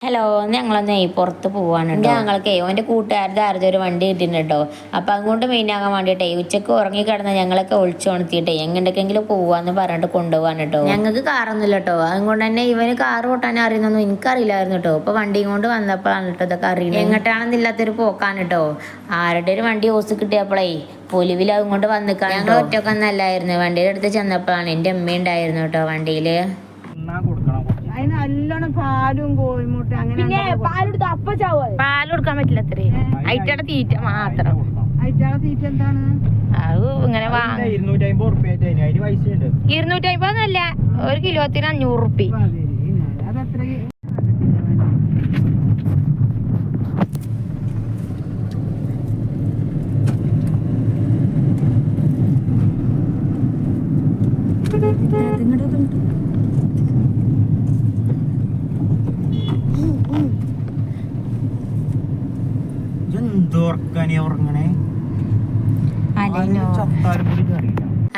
Hello, ഞങ്ങളൊന്നേ പുറത്ത് പോവാണ് കേട്ടോ. ഞങ്ങൾക്ക് ഓൻ്റെ കൂട്ടുകാരുടെ ആരുടെ ഒരു വണ്ടി കിട്ടിയിട്ടുണ്ട് കേട്ടോ. അപ്പം അങ്ങോട്ട് മെയിനാകാൻ വേണ്ടിയിട്ടേ ഉച്ചക്ക് ഉറങ്ങിക്കിടന്ന് ഞങ്ങളൊക്കെ ഒളിച്ചുണർത്തിയിട്ടേ എങ്ങോട്ടേക്കെങ്കിലും പോവാന്ന് പറഞ്ഞിട്ട് കൊണ്ടുപോകാൻ കേട്ടോ. ഞങ്ങൾക്ക് കാറൊന്നുമില്ല കേട്ടോ. അതുകൊണ്ട് തന്നെ ഇവന് കാറ് ഓട്ടാൻ അറിയുന്നൊന്നും എനിക്കറിയില്ലായിരുന്നു കേട്ടോ. ഇപ്പോൾ വണ്ടിയും കൊണ്ട് വന്നപ്പോഴാണ് കേട്ടോ ഇതൊക്കെ അറിയുന്നത്. എങ്ങോട്ടാണെന്നില്ലാത്തൊരു പോക്കാണ് കേട്ടോ. ആരുടെ ഒരു വണ്ടി ഓസ് കിട്ടിയപ്പോഴേ പൊലിവിൽ അതുകൊണ്ട് വന്നിക്കാൻ ഞങ്ങൾ ഒറ്റക്കൊന്നും അല്ലായിരുന്നു. വണ്ടിയുടെ അടുത്ത് ചെന്നപ്പോഴാണ് എൻ്റെ അമ്മ ഉണ്ടായിരുന്നു കേട്ടോ വണ്ടിയിൽ. അതിന് നല്ലോണം പാലും കോഴിമുട്ട അങ്ങനെ പിന്നെ പാൽ കൊടുക്കാൻ പറ്റില്ല അത്രേ. അയിറ്റയുടെ തീറ്റ മാത്രം. അയറ്റാളെ തീറ്റ എന്താണ് അത് ഇങ്ങനെ 250 ഒരു കിലോത്തിന് 500 റുപ്യ. അതത്ര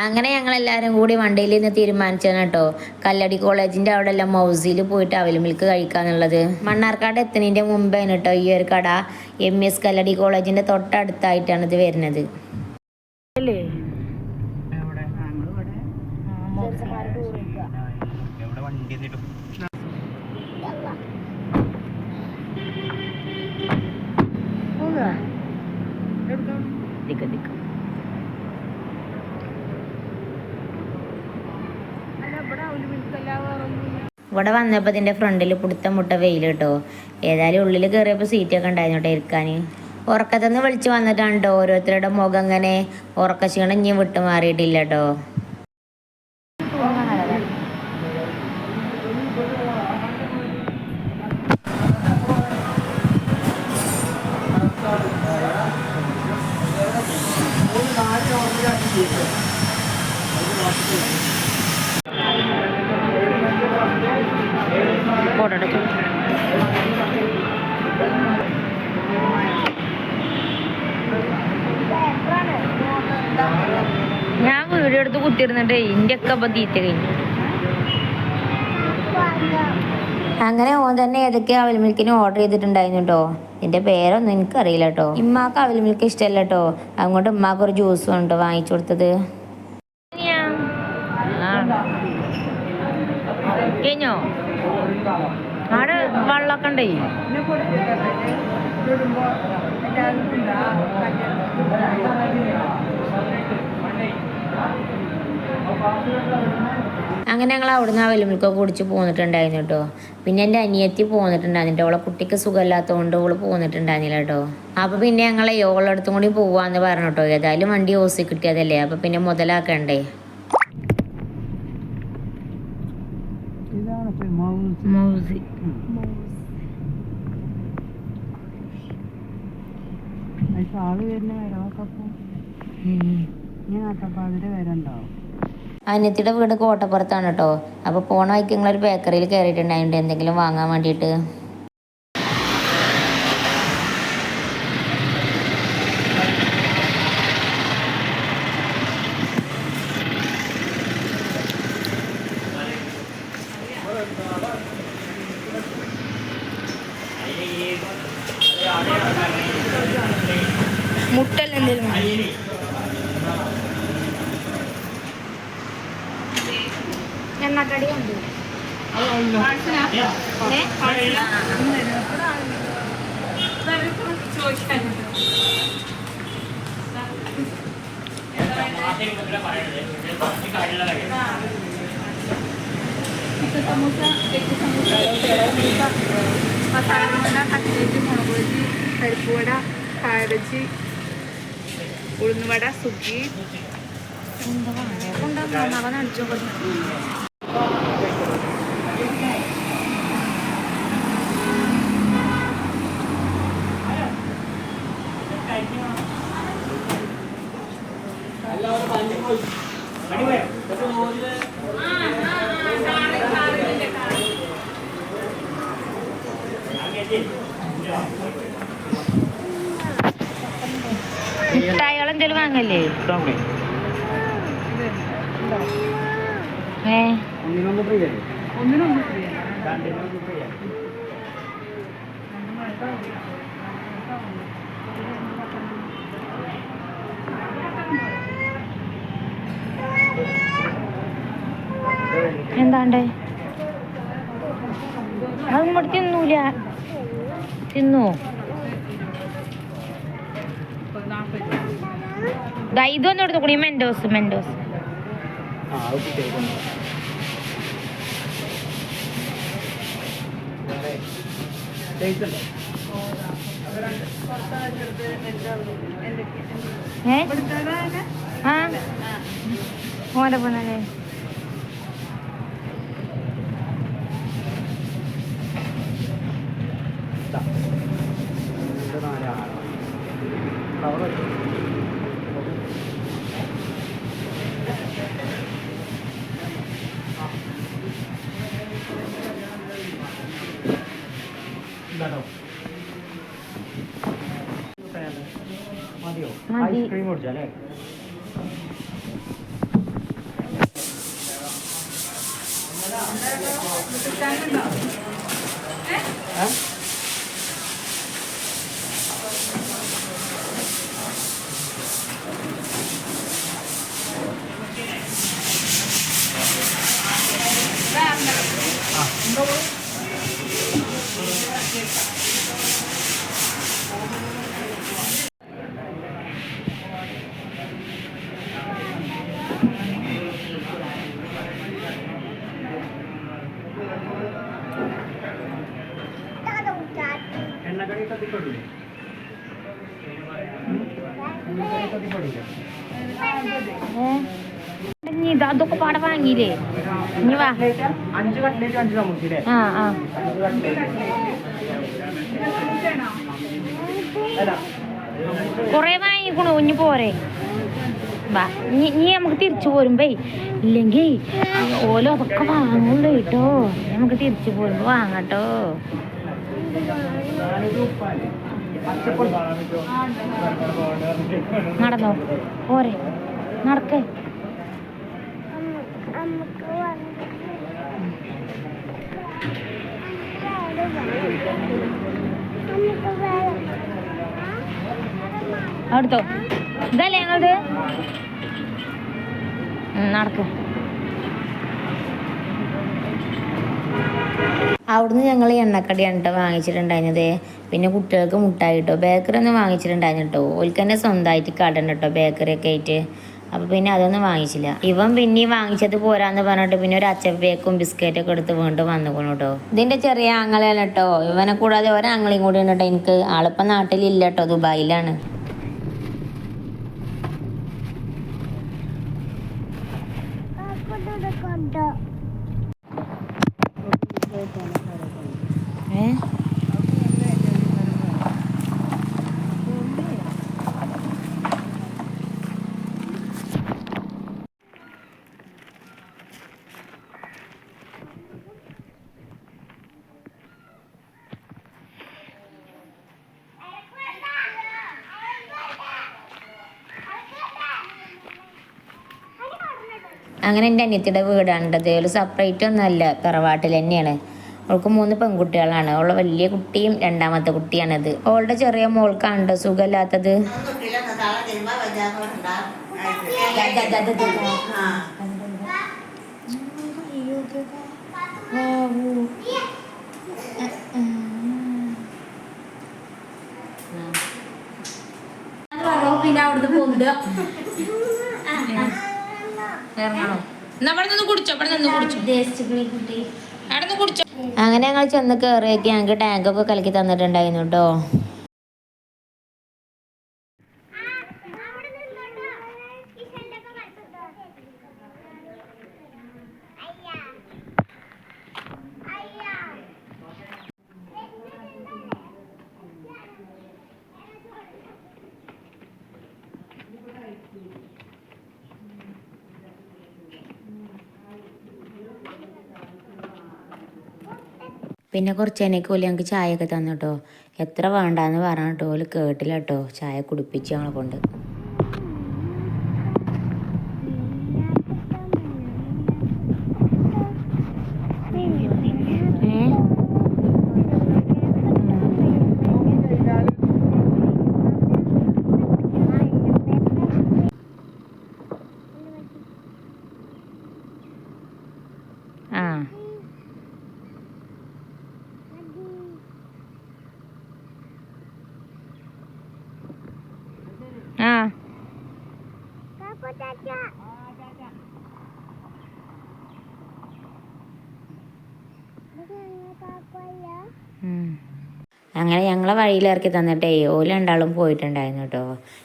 അങ്ങനെ ഞങ്ങൾ എല്ലാവരും കൂടി വണ്ടിയിൽ നിന്ന് തീരുമാനിച്ചാണ് കേട്ടോ കല്ലടി കോളേജിന്റെ അവിടെ എല്ലാം മൗസിൽ പോയിട്ട് അവൽ മിൽക്ക് കഴിക്കാന്നുള്ളത്. മണ്ണാർക്കാട് എത്തുന്നതിന്റെ മുമ്പാണ് കേട്ടോ ഈ ഒരു കട. MS കല്ലടി കോളേജിന്റെ തൊട്ടടുത്തായിട്ടാണ് ഇത് വരുന്നത്. ഇവിടെ വന്നപ്പോൾ ഇതിൻ്റെ ഫ്രണ്ടിൽ പുടുത്തം മുട്ട വെയിൽ കേട്ടോ. ഏതായാലും ഉള്ളിൽ കയറിയപ്പോൾ സീറ്റൊക്കെ ഉണ്ടായിരുന്നു കേട്ടോ ഇരിക്കാൻ. ഉറക്കത്തുനിന്ന് വിളിച്ച് വന്നിട്ടാണ് കേട്ടോ ഓരോരുത്തരുടെ മുഖം അങ്ങനെ ഉറക്കക്ഷീണം ഇനി വിട്ടു മാറിയിട്ടില്ല കേട്ടോ. ഞാൻ വീഡിയോ എടുത്ത് കുത്തിയിരുന്നിട്ട് ഇതിൻ്റെ ഒക്കെ അപ്പം തീറ്റ കഴിഞ്ഞു. അങ്ങനെ ഓൻ തന്നെ ഏതൊക്കെ അവൽ മിൽക്കിന് ഓർഡർ ചെയ്തിട്ടുണ്ടായിരുന്നു കേട്ടോ. ഇതിൻ്റെ പേരൊന്നും എനിക്കറിയില്ല കേട്ടോ. ഇമ്മാക്ക് അവൽ മിൽക്ക് ഇഷ്ടമല്ല കേട്ടോ. അതുകൊണ്ട് ഉമ്മാക്ക് ഒരു ജ്യൂസും ഉണ്ടോ വാങ്ങിച്ചു കൊടുത്തത്. കഴിഞ്ഞോ ആടെ വെള്ളമൊക്കെ ഉണ്ടേ. അങ്ങനെ ഞങ്ങൾ അവിടുന്ന് അവൽ മിൽക്കൊക്കെ കുടിച്ച് പോന്നിട്ടുണ്ടായിരുന്നു കേട്ടോ. പിന്നെ എൻ്റെ അനിയത്തി പോന്നിട്ടുണ്ടായിരുന്നു. അവളെ കുട്ടിക്ക് സുഖമില്ലാത്തതുകൊണ്ട് അവള് പോന്നിട്ടുണ്ടായിരുന്നില്ല കേട്ടോ. അപ്പോൾ പിന്നെ ഞങ്ങളെ ഓളടുത്തും കൂടി പോവാന്ന് പറഞ്ഞു കേട്ടോ. ഏതായാലും വണ്ടി ഓസി കിട്ടിയതല്ലേ, അപ്പോൾ പിന്നെ മുതലാക്കണ്ടേ. അനിയത്തിയുടെ വീട് കോട്ടപ്പുറത്താണ് കേട്ടോ. അപ്പോൾ പോണ വഴിക്ക് നിങ്ങളൊരു ബേക്കറിയിൽ കയറിയിട്ടുണ്ടായിട്ടുണ്ട് എന്തെങ്കിലും വാങ്ങാൻ വേണ്ടിയിട്ട്. മുട്ടൽ എന്തെങ്കിലും എണ്ണക്കടി ഉണ്ട്. മസാലവട, കട്ട്ലേറ്റ്, മുളക് ബജി, പരിപ്പുവട, കായബജി, ഉഴുന്നുവട, സുഗി നടിച്ചു കൊടുത്തു. മിഠായികളെന്തേലും വാങ്ങല്ലേ? ഒന്നിനൊന്ന് ഫ്രീ എന്താണ്ടേ അത് തിന്നൂല തിന്നോ ഇതൊന്നും എടുത്തു കൂടി മെൻഡോസ് ഓനെ പോന്നല്ലേ ഐസ്ക്രീം കുടിച്ചല്ലേ അതൊക്കെ പാടെ വാങ്ങിയില്ലേ ഇനി വാ 5 കട്ട്ലേറ്റ് 5 സമൂസ കൊറേ വാങ്ങിക്കണു ഇനി പോരെ വാ നീ നമുക്ക് തിരിച്ചു പോരുമ്പേ ഇല്ലെങ്കിൽ ഓലോ അതൊക്കെ വാങ്ങുള്ളൂ കേട്ടോ നമുക്ക് തിരിച്ചു പോരുമ്പോ വാങ്ങട്ടോ നടന്നോ പോരെ നടക്കേ അടുത്തോ ഇതല്ലേ ഞങ്ങളത് നടക്കും അവിടുന്ന് ഞങ്ങൾ എണ്ണക്കടിയാണ് കേട്ടോ വാങ്ങിച്ചിട്ടുണ്ടായിരുന്നത് പിന്നെ കുട്ടികൾക്ക് മുട്ടായി കേട്ടോ ബേക്കറി ഒന്നും വാങ്ങിച്ചിട്ടുണ്ടായിരുന്നു കേട്ടോ ഓൽക്ക് തന്നെ സ്വന്തമായിട്ട് കടണ്ട് കേട്ടോ ബേക്കറി ഒക്കെ ആയിട്ട് അപ്പോൾ പിന്നെ അതൊന്നും വാങ്ങിച്ചില്ല ഇവൻ പിന്നെയും വാങ്ങിച്ചത് പോരാന്ന് പറഞ്ഞിട്ട് പിന്നെ ഒരു അച്ചപ്പേക്കും ബിസ്ക്കറ്റൊക്കെ എടുത്ത് വീണ്ടും വന്നുകൊള്ളു കേട്ടോ ഇതിൻ്റെ ചെറിയ ആങ്ങളയാണ് കേട്ടോ ഇവനെ കൂടാതെ ഒരാങ്ങളെയും കൂടി ഉണ്ട് കേട്ടോ എനിക്ക് ആളിപ്പം നാട്ടിലില്ല കേട്ടോ ദുബായിലാണ് അങ്ങനെ എൻ്റെ അനിയത്തിയുടെ വീടാണത് ഒരു സെപ്പറേറ്റ് ഒന്നുമല്ല തറവാട്ടിൽ തന്നെയാണ് അവൾക്ക് 3 പെൺകുട്ടികളാണ് അവളുടെ വലിയ കുട്ടിയും രണ്ടാമത്തെ കുട്ടിയാണത് അവളുടെ ചെറിയ മോൾക്കാണ്ടോ സുഖമില്ലാത്തത് പിന്നെ അവിടുന്ന് പൊന്തുക അങ്ങനെ ഞങ്ങൾ ചെന്ന് കയറിയൊക്കെ ഞങ്ങൾക്ക് ടാങ്കൊക്കെ കലക്കി തന്നിട്ടുണ്ടായിരുന്നു കേട്ടോ പിന്നെ കുറച്ച് എനിക്ക് ഓല് ഞങ്ങൾക്ക് ചായയൊക്കെ തന്നു കേട്ടോ എത്ര വേണ്ടാന്ന് പറഞ്ഞിട്ടോ ഓല് കേട്ടില്ല കേട്ടോ ചായ കുടിപ്പിച്ച് ഞങ്ങളെ കൊണ്ട് അങ്ങനെ ഞങ്ങളെ വഴിയിലിറക്കി തന്നിട്ടേ ഓല് രണ്ടാളും പോയിട്ടുണ്ടായിരുന്നു കേട്ടോ.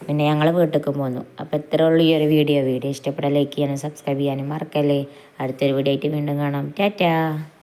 പിന്നെ ഞങ്ങൾ വീട്ടിലേക്ക് പോന്നു. അപ്പോൾ ഇത്രേ ഉള്ളൂ ഈ ഒരു വീഡിയോ ഇഷ്ടപ്പെട്ടാൽ ലൈക്ക് ചെയ്യാനും സബ്സ്ക്രൈബ് ചെയ്യാനും മറക്കല്ലേ. അടുത്തൊരു വീഡിയോ ആയിട്ട് വീണ്ടും കാണാം. ടാറ്റാ.